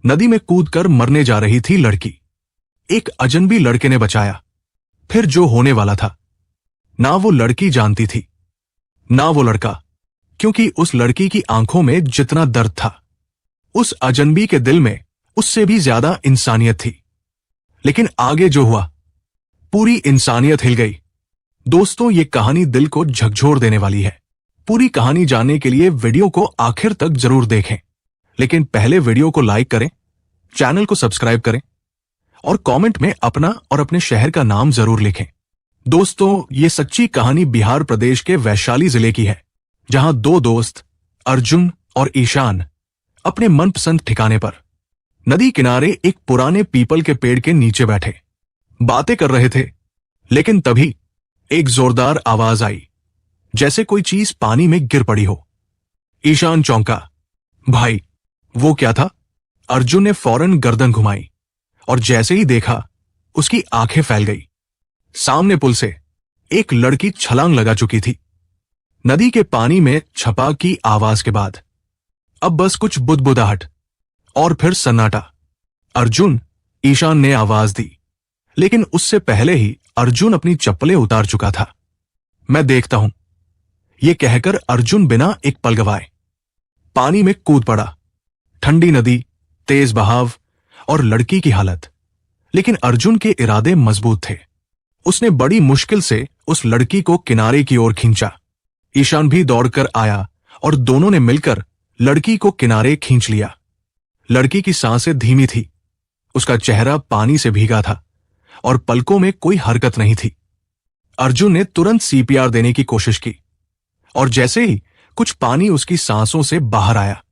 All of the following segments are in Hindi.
नदी में कूदकर मरने जा रही थी लड़की। एक अजनबी लड़के ने बचाया। फिर जो होने वाला था, ना वो लड़की जानती थी, ना वो लड़का, क्योंकि उस लड़की की आंखों में जितना दर्द था, उस अजनबी के दिल में उससे भी ज्यादा इंसानियत थी। लेकिन आगे जो हुआ, पूरी इंसानियत हिल गई। दोस्तों, ये कहानी दिल को झकझोर देने वाली है। पूरी कहानी जानने के लिए वीडियो को आखिर तक जरूर देखें। लेकिन पहले वीडियो को लाइक करें, चैनल को सब्सक्राइब करें और कमेंट में अपना और अपने शहर का नाम जरूर लिखें। दोस्तों, ये सच्ची कहानी बिहार प्रदेश के वैशाली जिले की है, जहां दो दोस्त अर्जुन और ईशान अपने मनपसंद ठिकाने पर नदी किनारे एक पुराने पीपल के पेड़ के नीचे बैठे बातें कर रहे थे। लेकिन तभी एक जोरदार आवाज आई, जैसे कोई चीज पानी में गिर पड़ी हो। ईशान चौंका। भाई, वो क्या था? अर्जुन ने फौरन गर्दन घुमाई और जैसे ही देखा, उसकी आंखें फैल गई। सामने पुल से एक लड़की छलांग लगा चुकी थी। नदी के पानी में छपाक की आवाज के बाद अब बस कुछ बुदबुदाहट और फिर सन्नाटा। अर्जुन, ईशान ने आवाज दी, लेकिन उससे पहले ही अर्जुन अपनी चप्पलें उतार चुका था। मैं देखता हूं, यह कहकर अर्जुन बिना एक पल गवाए पानी में कूद पड़ा। ठंडी नदी, तेज बहाव और लड़की की हालत। लेकिन अर्जुन के इरादे मजबूत थे। उसने बड़ी मुश्किल से उस लड़की को किनारे की ओर खींचा। ईशान भी दौड़कर आया और दोनों ने मिलकर लड़की को किनारे खींच लिया। लड़की की सांसें धीमी थी, उसका चेहरा पानी से भीगा था और पलकों में कोई हरकत नहीं थी। अर्जुन ने तुरंत सीपीआर देने की कोशिश की और जैसे ही कुछ पानी उसकी सांसों से बाहर आया,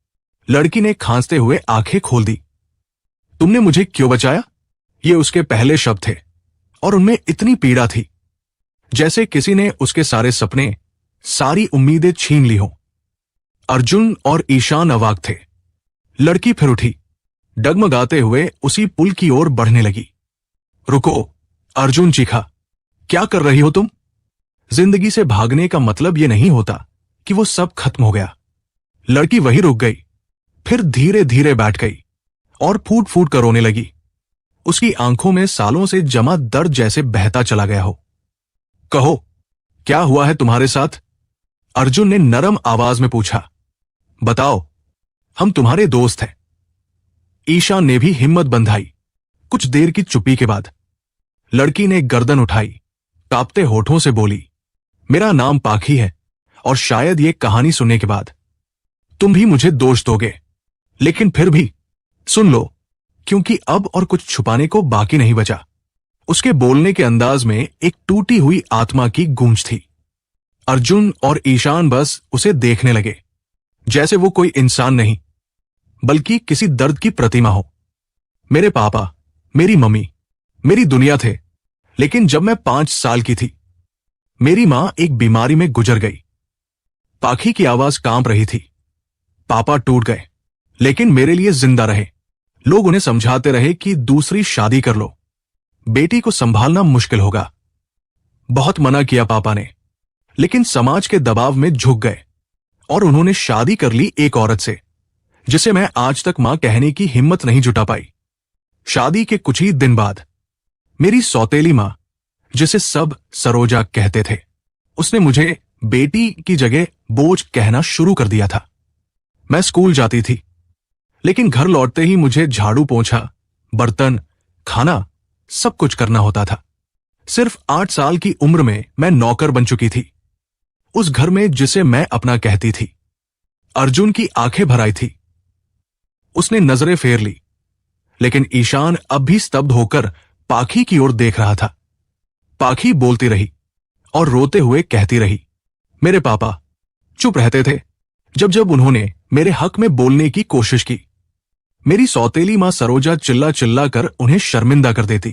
लड़की ने खांसते हुए आंखें खोल दी। तुमने मुझे क्यों बचाया? ये उसके पहले शब्द थे और उनमें इतनी पीड़ा थी, जैसे किसी ने उसके सारे सपने, सारी उम्मीदें छीन ली हो। अर्जुन और ईशान अवाक थे। लड़की फिर उठी, डगमगाते हुए उसी पुल की ओर बढ़ने लगी। रुको, अर्जुन चीखा। क्या कर रही हो तुम? जिंदगी से भागने का मतलब यह नहीं होता कि वो सब खत्म हो गया। लड़की वहीं रुक गई, फिर धीरे धीरे बैठ गई और फूट फूट कर रोने लगी। उसकी आंखों में सालों से जमा दर्द जैसे बहता चला गया हो। कहो, क्या हुआ है तुम्हारे साथ? अर्जुन ने नरम आवाज में पूछा। बताओ, हम तुम्हारे दोस्त हैं। ईशान ने भी हिम्मत बंधाई। कुछ देर की चुप्पी के बाद लड़की ने गर्दन उठाई, कांपते होठों से बोली, मेरा नाम पाखी है और शायद ये कहानी सुनने के बाद तुम भी मुझे दोष दोगे। लेकिन फिर भी सुन लो, क्योंकि अब और कुछ छुपाने को बाकी नहीं बचा। उसके बोलने के अंदाज में एक टूटी हुई आत्मा की गूंज थी। अर्जुन और ईशान बस उसे देखने लगे, जैसे वो कोई इंसान नहीं, बल्कि किसी दर्द की प्रतिमा हो। मेरे पापा, मेरी मम्मी, मेरी दुनिया थे। लेकिन जब मैं 5 साल की थी, मेरी मां एक बीमारी में गुजर गई। पाखी की आवाज कांप रही थी। पापा टूट गए, लेकिन मेरे लिए जिंदा रहे। लोग उन्हें समझाते रहे कि दूसरी शादी कर लो, बेटी को संभालना मुश्किल होगा। बहुत मना किया पापा ने, लेकिन समाज के दबाव में झुक गए और उन्होंने शादी कर ली एक औरत से, जिसे मैं आज तक मां कहने की हिम्मत नहीं जुटा पाई। शादी के कुछ ही दिन बाद मेरी सौतेली मां, जिसे सब सरोजा कहते थे, उसने मुझे बेटी की जगह बोझ कहना शुरू कर दिया था। मैं स्कूल जाती थी, लेकिन घर लौटते ही मुझे झाड़ू पोंछा, बर्तन, खाना सब कुछ करना होता था। सिर्फ 8 साल की उम्र में मैं नौकर बन चुकी थी, उस घर में जिसे मैं अपना कहती थी। अर्जुन की आंखें भर आई थी। उसने नजरें फेर ली, लेकिन ईशान अब भी स्तब्ध होकर पाखी की ओर देख रहा था। पाखी बोलती रही और रोते हुए कहती रही, मेरे पापा चुप रहते थे जब जब उन्होंने मेरे हक में बोलने की कोशिश की। मेरी सौतेली मां सरोजा चिल्ला चिल्ला कर उन्हें शर्मिंदा कर देती,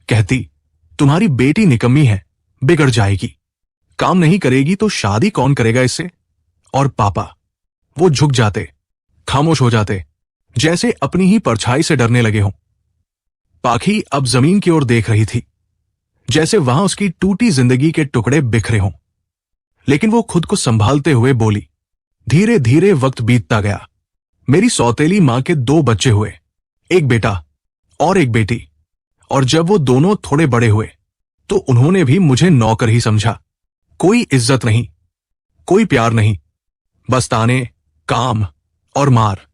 कहती, तुम्हारी बेटी निकम्मी है, बिगड़ जाएगी, काम नहीं करेगी तो शादी कौन करेगा इससे? और पापा, वो झुक जाते, खामोश हो जाते, जैसे अपनी ही परछाई से डरने लगे हों। पाखी अब जमीन की ओर देख रही थी, जैसे वहां उसकी टूटी जिंदगी के टुकड़े बिखरे हों। लेकिन वो खुद को संभालते हुए बोली, धीरे धीरे वक्त बीतता गया। मेरी सौतेली मां के 2 बच्चे हुए, एक बेटा और एक बेटी। और जब वो दोनों थोड़े बड़े हुए तो उन्होंने भी मुझे नौकर ही समझा। कोई इज्जत नहीं, कोई प्यार नहीं, बस ताने, काम और मार।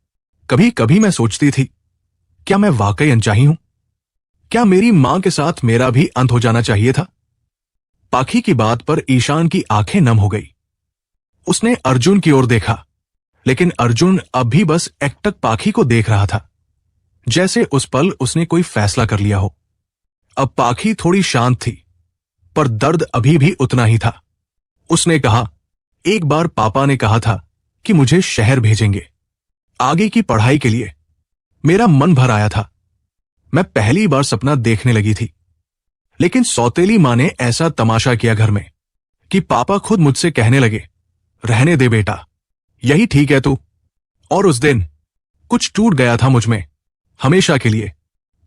कभी कभी मैं सोचती थी, क्या मैं वाकई अनचाही हूं? क्या मेरी मां के साथ मेरा भी अंत हो जाना चाहिए था? पाखी की बात पर ईशान की आंखें नम हो गई। उसने अर्जुन की ओर देखा, लेकिन अर्जुन अब भी बस एकटक पाखी को देख रहा था, जैसे उस पल उसने कोई फैसला कर लिया हो। अब पाखी थोड़ी शांत थी, पर दर्द अभी भी उतना ही था। उसने कहा, एक बार पापा ने कहा था कि मुझे शहर भेजेंगे आगे की पढ़ाई के लिए। मेरा मन भर आया था। मैं पहली बार सपना देखने लगी थी। लेकिन सौतेली मां ने ऐसा तमाशा किया घर में कि पापा खुद मुझसे कहने लगे, रहने दे बेटा, यही ठीक है तू। और उस दिन कुछ टूट गया था मुझ में, हमेशा के लिए।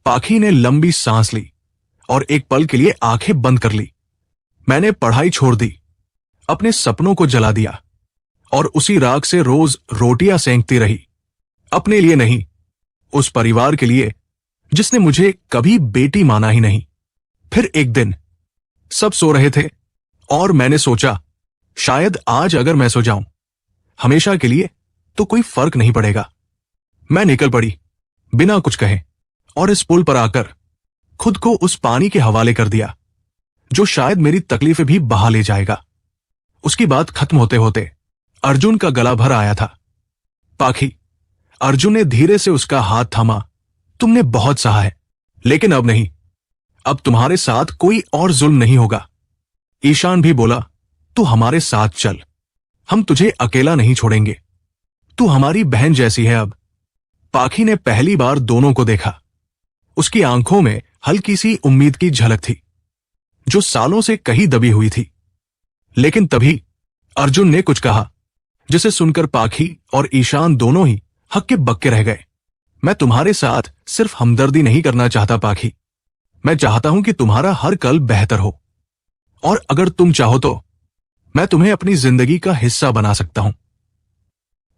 पाखी ने लंबी सांस ली और एक पल के लिए आंखें बंद कर ली। मैंने पढ़ाई छोड़ दी, अपने सपनों को जला दिया और उसी राख से रोज रोटियां सेंकती रही। अपने लिए नहीं, उस परिवार के लिए जिसने मुझे कभी बेटी माना ही नहीं। फिर एक दिन सब सो रहे थे और मैंने सोचा, शायद आज अगर मैं सो जाऊं हमेशा के लिए तो कोई फर्क नहीं पड़ेगा। मैं निकल पड़ी बिना कुछ कहे और इस पुल पर आकर खुद को उस पानी के हवाले कर दिया जो शायद मेरी तकलीफें भी बहा ले जाएगा। उसकी बात खत्म होते होते अर्जुन का गला भर आया था। पाखी, अर्जुन ने धीरे से उसका हाथ थामा, तुमने बहुत सहा है, लेकिन अब नहीं। अब तुम्हारे साथ कोई और जुल्म नहीं होगा। ईशान भी बोला, तू हमारे साथ चल, हम तुझे अकेला नहीं छोड़ेंगे। तू हमारी बहन जैसी है अब। पाखी ने पहली बार दोनों को देखा। उसकी आंखों में हल्की सी उम्मीद की झलक थी, जो सालों से कहीं दबी हुई थी। लेकिन तभी अर्जुन ने कुछ कहा, जिसे सुनकर पाखी और ईशान दोनों ही हक्के बक्के रह गए। मैं तुम्हारे साथ सिर्फ हमदर्दी नहीं करना चाहता पाखी, मैं चाहता हूं कि तुम्हारा हर कल बेहतर हो। और अगर तुम चाहो तो मैं तुम्हें अपनी जिंदगी का हिस्सा बना सकता हूं।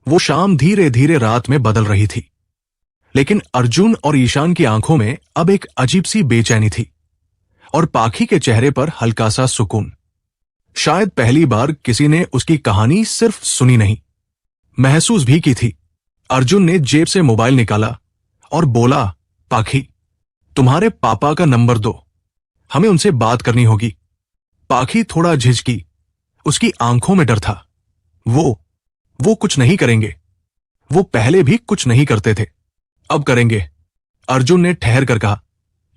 वो शाम धीरे धीरे रात में बदल रही थी, लेकिन अर्जुन और ईशान की आंखों में अब एक अजीब सी बेचैनी थी और पाखी के चेहरे पर हल्का सा सुकून। शायद पहली बार किसी ने उसकी कहानी सिर्फ सुनी नहीं, महसूस भी की थी। अर्जुन ने जेब से मोबाइल निकाला और बोला, पाखी, तुम्हारे पापा का नंबर दो, हमें उनसे बात करनी होगी। पाखी थोड़ा झिझकी, उसकी आंखों में डर था। वो कुछ नहीं करेंगे। वो पहले भी कुछ नहीं करते थे, अब करेंगे, अर्जुन ने ठहर कर कहा,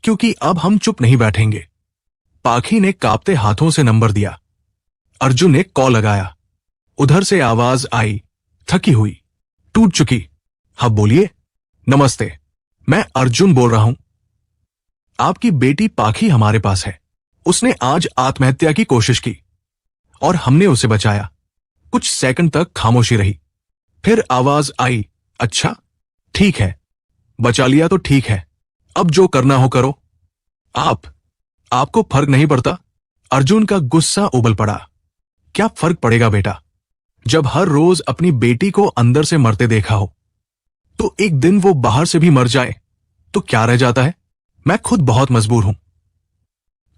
क्योंकि अब हम चुप नहीं बैठेंगे। पाखी ने कांपते हाथों से नंबर दिया। अर्जुन ने कॉल लगाया। उधर से आवाज आई, थकी हुई, टूट चुकी। हाँ बोलिए। नमस्ते, मैं अर्जुन बोल रहा हूं। आपकी बेटी पाखी हमारे पास है। उसने आज आत्महत्या की कोशिश की और हमने उसे बचाया। कुछ सेकंड तक खामोशी रही, फिर आवाज आई, अच्छा ठीक है, बचा लिया तो ठीक है, अब जो करना हो करो। आपको फर्क नहीं पड़ता? अर्जुन का गुस्सा उबल पड़ा। क्या फर्क पड़ेगा बेटा, जब हर रोज अपनी बेटी को अंदर से मरते देखा हो, तो एक दिन वो बाहर से भी मर जाए तो क्या रह जाता है? मैं खुद बहुत मजबूर हूं।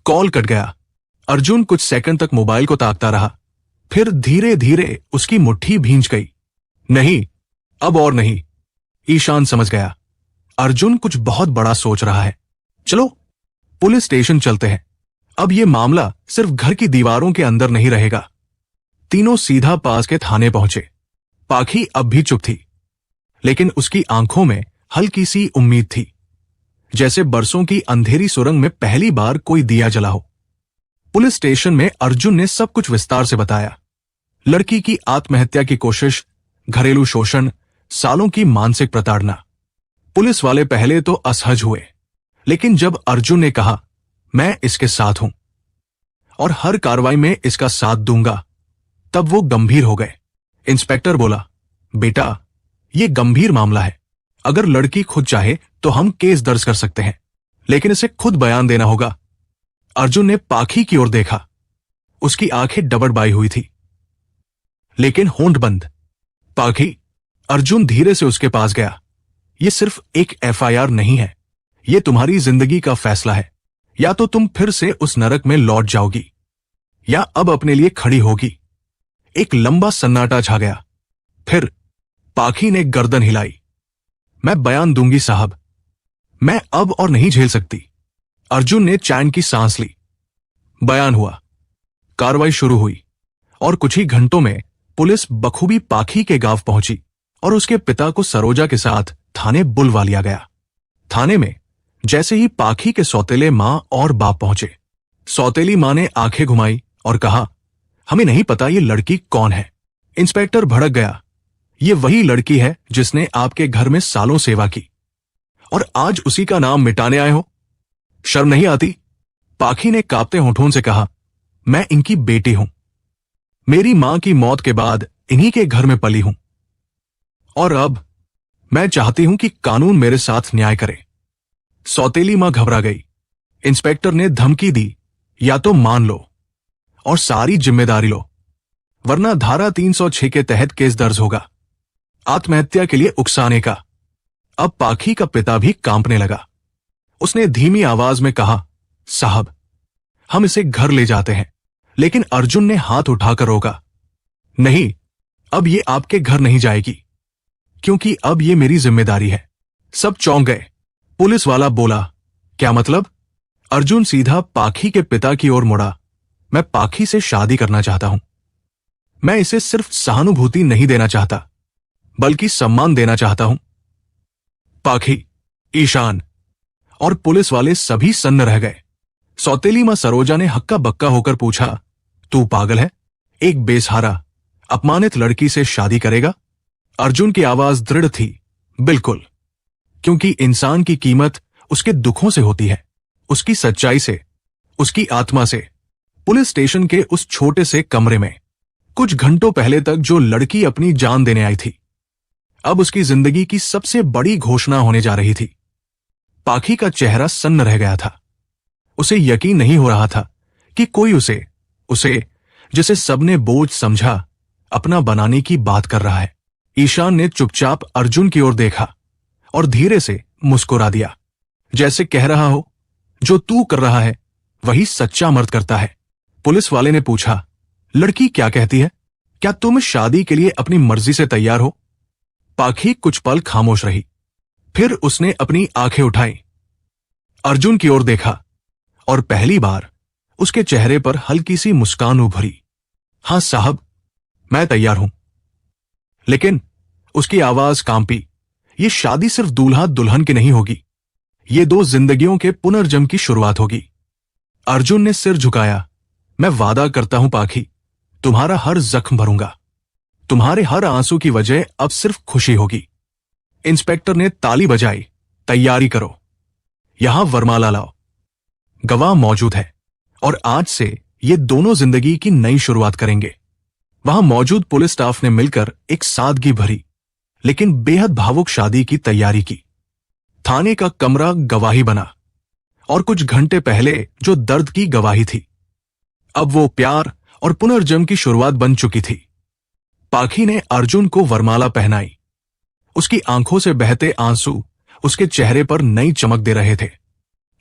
कॉल कट गया। अर्जुन कुछ सेकंड तक मोबाइल को ताकता रहा, फिर धीरे धीरे उसकी मुट्ठी भींच गई। नहीं, अब और नहीं। ईशान समझ गया, अर्जुन कुछ बहुत बड़ा सोच रहा है। चलो पुलिस स्टेशन चलते हैं। अब यह मामला सिर्फ घर की दीवारों के अंदर नहीं रहेगा। तीनों सीधा पास के थाने पहुंचे। पाखी अब भी चुप थी, लेकिन उसकी आंखों में हल्की सी उम्मीद थी, जैसे बरसों की अंधेरी सुरंग में पहली बार कोई दिया जला हो। पुलिस स्टेशन में अर्जुन ने सब कुछ विस्तार से बताया। लड़की की आत्महत्या की कोशिश, घरेलू शोषण, सालों की मानसिक प्रताड़ना। पुलिस वाले पहले तो असहज हुए, लेकिन जब अर्जुन ने कहा, मैं इसके साथ हूं और हर कार्रवाई में इसका साथ दूंगा, तब वो गंभीर हो गए। इंस्पेक्टर बोला, बेटा, यह गंभीर मामला है। अगर लड़की खुद चाहे तो हम केस दर्ज कर सकते हैं, लेकिन इसे खुद बयान देना होगा। अर्जुन ने पाखी की ओर देखा। उसकी आंखें डबडबाई हुई थी, लेकिन होंठ बंद। पाखी, अर्जुन धीरे से उसके पास गया। ये सिर्फ एक एफआईआर नहीं है, ये तुम्हारी जिंदगी का फैसला है। या तो तुम फिर से उस नरक में लौट जाओगी या अब अपने लिए खड़ी होगी। एक लंबा सन्नाटा छा गया। फिर पाखी ने गर्दन हिलाई। मैं बयान दूंगी साहब, मैं अब और नहीं झेल सकती। अर्जुन ने चैन की सांस ली। बयान हुआ, कार्रवाई शुरू हुई और कुछ ही घंटों में पुलिस बखूबी पाखी के गांव पहुंची और उसके पिता को सरोजा के साथ थाने बुलवा लिया गया। थाने में जैसे ही पाखी के सौतेले मां और बाप पहुंचे, सौतेली मां ने आंखें घुमाई और कहा, हमें नहीं पता ये लड़की कौन है। इंस्पेक्टर भड़क गया। ये वही लड़की है जिसने आपके घर में सालों सेवा की और आज उसी का नाम मिटाने आए हो। शर्म नहीं आती? पाखी ने कांपते होठों से कहा, मैं इनकी बेटी हूं। मेरी मां की मौत के बाद इन्हीं के घर में पली हूं और अब मैं चाहती हूं कि कानून मेरे साथ न्याय करे। सौतेली मां घबरा गई। इंस्पेक्टर ने धमकी दी, या तो मान लो और सारी जिम्मेदारी लो, वरना धारा 306 के तहत केस दर्ज होगा, आत्महत्या के लिए उकसाने का। अब पाखी का पिता भी कांपने लगा। उसने धीमी आवाज में कहा, साहब, हम इसे घर ले जाते हैं। लेकिन अर्जुन ने हाथ उठाकर रोका। नहीं, अब ये आपके घर नहीं जाएगी, क्योंकि अब ये मेरी जिम्मेदारी है। सब चौंक गए। पुलिस वाला बोला, क्या मतलब? अर्जुन सीधा पाखी के पिता की ओर मुड़ा। मैं पाखी से शादी करना चाहता हूं। मैं इसे सिर्फ सहानुभूति नहीं देना चाहता, बल्कि सम्मान देना चाहता हूं। पाखी, ईशान और पुलिस वाले सभी सन्न रह गए। सौतेली मां सरोजा ने हक्का बक्का होकर पूछा, तू पागल है? एक बेसहारा, अपमानित लड़की से शादी करेगा? अर्जुन की आवाज दृढ़ थी, बिल्कुल, क्योंकि इंसान की कीमत उसके दुखों से होती है, उसकी सच्चाई से, उसकी आत्मा से। पुलिस स्टेशन के उस छोटे से कमरे में कुछ घंटों पहले तक जो लड़की अपनी जान देने आई थी, अब उसकी जिंदगी की सबसे बड़ी घोषणा होने जा रही थी। पाखी का चेहरा सन्न रह गया था। उसे यकीन नहीं हो रहा था कि कोई उसे जिसे सबने बोझ समझा, अपना बनाने की बात कर रहा है। ईशान ने चुपचाप अर्जुन की ओर देखा और धीरे से मुस्कुरा दिया, जैसे कह रहा हो, जो तू कर रहा है वही सच्चा मर्द करता है। पुलिस वाले ने पूछा, लड़की क्या कहती है? क्या तुम शादी के लिए अपनी मर्जी से तैयार हो? पाखी कुछ पल खामोश रही, फिर उसने अपनी आंखें उठाई, अर्जुन की ओर देखा और पहली बार उसके चेहरे पर हल्की सी मुस्कान उभरी। हां साहब, मैं तैयार हूं। लेकिन उसकी आवाज कांपी, ये शादी सिर्फ दूल्हा दुल्हन की नहीं होगी, ये दो जिंदगियों के पुनर्जन्म की शुरुआत होगी। अर्जुन ने सिर झुकाया। मैं वादा करता हूं पाखी, तुम्हारा हर जख्म भरूंगा, तुम्हारे हर आंसू की वजह अब सिर्फ खुशी होगी। इंस्पेक्टर ने ताली बजाई, तैयारी करो, यहां वरमाला लाओ, गवाह मौजूद है और आज से ये दोनों जिंदगी की नई शुरुआत करेंगे। वहां मौजूद पुलिस स्टाफ ने मिलकर एक सादगी भरी लेकिन बेहद भावुक शादी की तैयारी की। थाने का कमरा गवाही बना और कुछ घंटे पहले जो दर्द की गवाही थी, अब वो प्यार और पुनर्जन्म की शुरुआत बन चुकी थी। पाखी ने अर्जुन को वरमाला पहनाई। उसकी आंखों से बहते आंसू उसके चेहरे पर नई चमक दे रहे थे।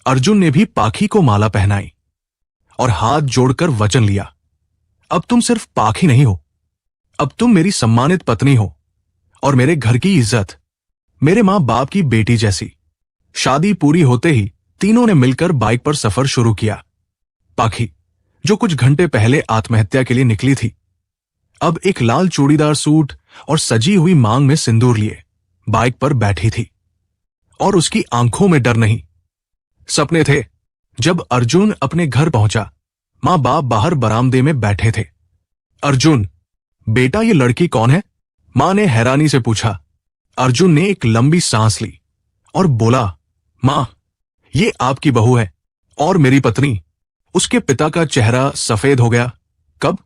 अर्जुन ने भी पाखी को माला पहनाई और हाथ जोड़कर वचन लिया, अब तुम सिर्फ पाखी नहीं हो, अब तुम मेरी सम्मानित पत्नी हो और मेरे घर की इज्जत, मेरे मां बाप की बेटी जैसी। शादी पूरी होते ही तीनों ने मिलकर बाइक पर सफर शुरू किया। पाखी, जो कुछ घंटे पहले आत्महत्या के लिए निकली थी, अब एक लाल चूड़ीदार सूट और सजी हुई मांग में सिंदूर लिए बाइक पर बैठी थी और उसकी आंखों में डर नहीं, सपने थे। जब अर्जुन अपने घर पहुंचा, मां बाप बाहर बरामदे में बैठे थे। अर्जुन, बेटा ये लड़की कौन है? मां ने हैरानी से पूछा। अर्जुन ने एक लंबी सांस ली और बोला, मां, ये आपकी बहू है और मेरी पत्नी। उसके पिता का चेहरा सफेद हो गया। कब?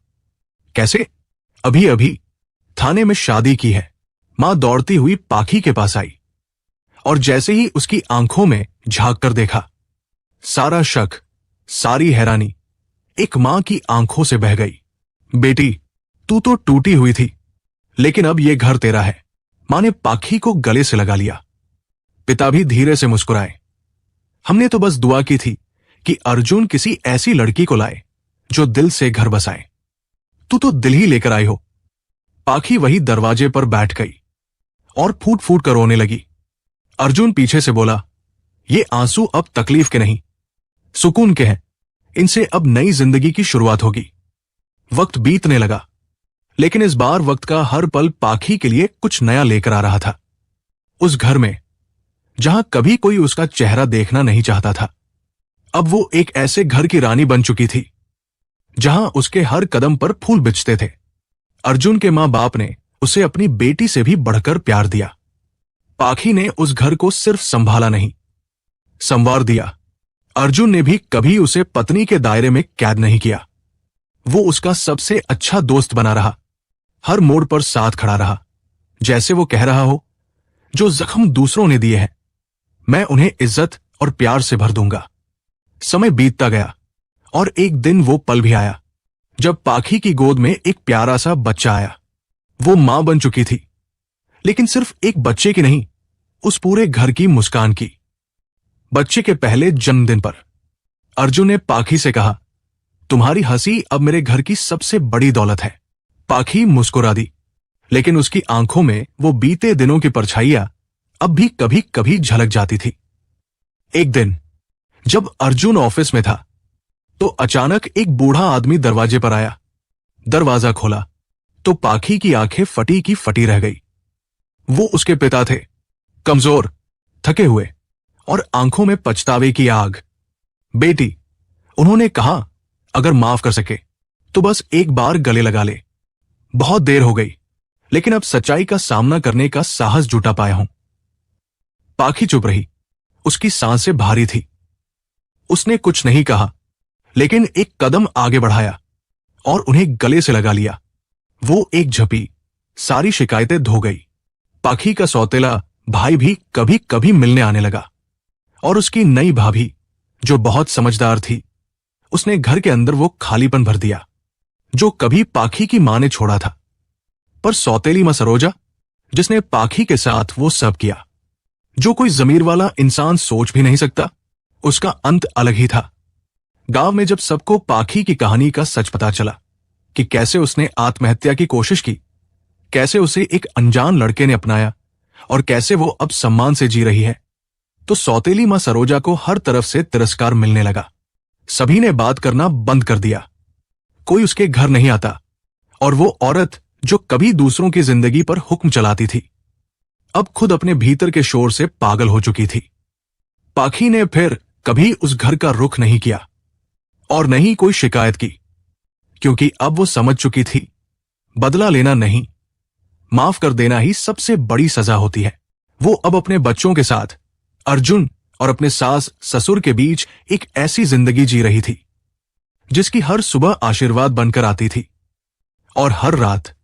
कैसे? अभी अभी थाने में शादी की है। मां दौड़ती हुई पाखी के पास आई और जैसे ही उसकी आंखों में झांक कर देखा, सारा शक, सारी हैरानी एक मां की आंखों से बह गई। बेटी, तू तो टूटी हुई थी, लेकिन अब यह घर तेरा है। मां ने पाखी को गले से लगा लिया। पिता भी धीरे से मुस्कुराए। हमने तो बस दुआ की थी कि अर्जुन किसी ऐसी लड़की को लाए जो दिल से घर बसाए। तू तो दिल ही लेकर आई हो। पाखी वही दरवाजे पर बैठ गई और फूट फूट कर रोने लगी। अर्जुन पीछे से बोला, ये आंसू अब तकलीफ के नहीं, सुकून के हैं। इनसे अब नई जिंदगी की शुरुआत होगी। वक्त बीतने लगा, लेकिन इस बार वक्त का हर पल पाखी के लिए कुछ नया लेकर आ रहा था। उस घर में जहां कभी कोई उसका चेहरा देखना नहीं चाहता था, अब वो एक ऐसे घर की रानी बन चुकी थी जहां उसके हर कदम पर फूल बिछते थे। अर्जुन के मां बाप ने उसे अपनी बेटी से भी बढ़कर प्यार दिया। पाखी ने उस घर को सिर्फ संभाला नहीं, संवार दिया। अर्जुन ने भी कभी उसे पत्नी के दायरे में कैद नहीं किया। वो उसका सबसे अच्छा दोस्त बना रहा, हर मोड़ पर साथ खड़ा रहा। जैसे वो कह रहा हो, जो जख्म दूसरों ने दिए हैं मैं उन्हें इज्जत और प्यार से भर दूंगा। समय बीतता गया और एक दिन वो पल भी आया जब पाखी की गोद में एक प्यारा सा बच्चा आया। वो मां बन चुकी थी, लेकिन सिर्फ एक बच्चे की नहीं, उस पूरे घर की मुस्कान की। बच्चे के पहले जन्मदिन पर अर्जुन ने पाखी से कहा, तुम्हारी हंसी अब मेरे घर की सबसे बड़ी दौलत है। पाखी मुस्कुरा दी, लेकिन उसकी आंखों में वो बीते दिनों की परछाइयां अब भी कभी कभी झलक जाती थी। एक दिन जब अर्जुन ऑफिस में था तो अचानक एक बूढ़ा आदमी दरवाजे पर आया। दरवाजा खोला तो पाखी की आंखें फटी की फटी रह गई। वो उसके पिता थे, कमजोर, थके हुए और आंखों में पछतावे की आग। बेटी, उन्होंने कहा, अगर माफ कर सके तो बस एक बार गले लगा ले। बहुत देर हो गई, लेकिन अब सच्चाई का सामना करने का साहस जुटा पाया हूं। पाखी चुप रही, उसकी सांसें भारी थी। उसने कुछ नहीं कहा, लेकिन एक कदम आगे बढ़ाया और उन्हें गले से लगा लिया। वो एक झपी सारी शिकायतें धो गई। पाखी का सौतेला भाई भी कभी कभी मिलने आने लगा और उसकी नई भाभी जो बहुत समझदार थी, उसने घर के अंदर वो खालीपन भर दिया जो कभी पाखी की मां ने छोड़ा था। पर सौतेली मां सरोजा, जिसने पाखी के साथ वो सब किया जो कोई जमीर वाला इंसान सोच भी नहीं सकता, उसका अंत अलग ही था। गांव में जब सबको पाखी की कहानी का सच पता चला कि कैसे उसने आत्महत्या की कोशिश की, कैसे उसे एक अनजान लड़के ने अपनाया और कैसे वो अब सम्मान से जी रही है, तो सौतेली मां सरोजा को हर तरफ से तिरस्कार मिलने लगा। सभी ने बात करना बंद कर दिया। कोई उसके घर नहीं आता और वो औरत जो कभी दूसरों की जिंदगी पर हुक्म चलाती थी, अब खुद अपने भीतर के शोर से पागल हो चुकी थी। पाखी ने फिर कभी उस घर का रुख नहीं किया और नहीं कोई शिकायत की, क्योंकि अब वो समझ चुकी थी, बदला लेना नहीं, माफ कर देना ही सबसे बड़ी सजा होती है। वो अब अपने बच्चों के साथ, अर्जुन और अपने सास ससुर के बीच एक ऐसी जिंदगी जी रही थी जिसकी हर सुबह आशीर्वाद बनकर आती थी और हर रात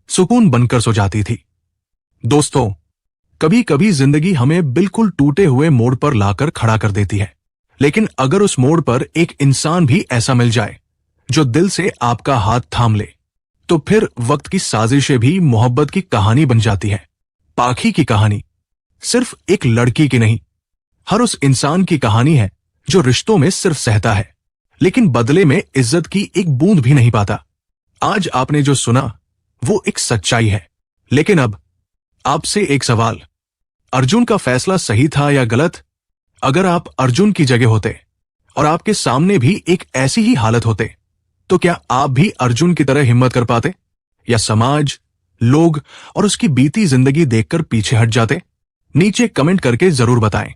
सुकून बनकर सो जाती थी। दोस्तों, कभी कभी जिंदगी हमें बिल्कुल टूटे हुए मोड़ पर लाकर खड़ा कर देती है, लेकिन अगर उस मोड़ पर एक इंसान भी ऐसा मिल जाए जो दिल से आपका हाथ थाम ले, तो फिर वक्त की साजिशें भी मोहब्बत की कहानी बन जाती है। पाखी की कहानी सिर्फ एक लड़की की नहीं, हर उस इंसान की कहानी है जो रिश्तों में सिर्फ सहता है, लेकिन बदले में इज्जत की एक बूंद भी नहीं पाता। आज आपने जो सुना वो एक सच्चाई है, लेकिन अब आपसे एक सवाल, अर्जुन का फैसला सही था या गलत? अगर आप अर्जुन की जगह होते और आपके सामने भी एक ऐसी ही हालत होते, तो क्या आप भी अर्जुन की तरह हिम्मत कर पाते, या समाज, लोग और उसकी बीती जिंदगी देखकर पीछे हट जाते? नीचे कमेंट करके जरूर बताएं।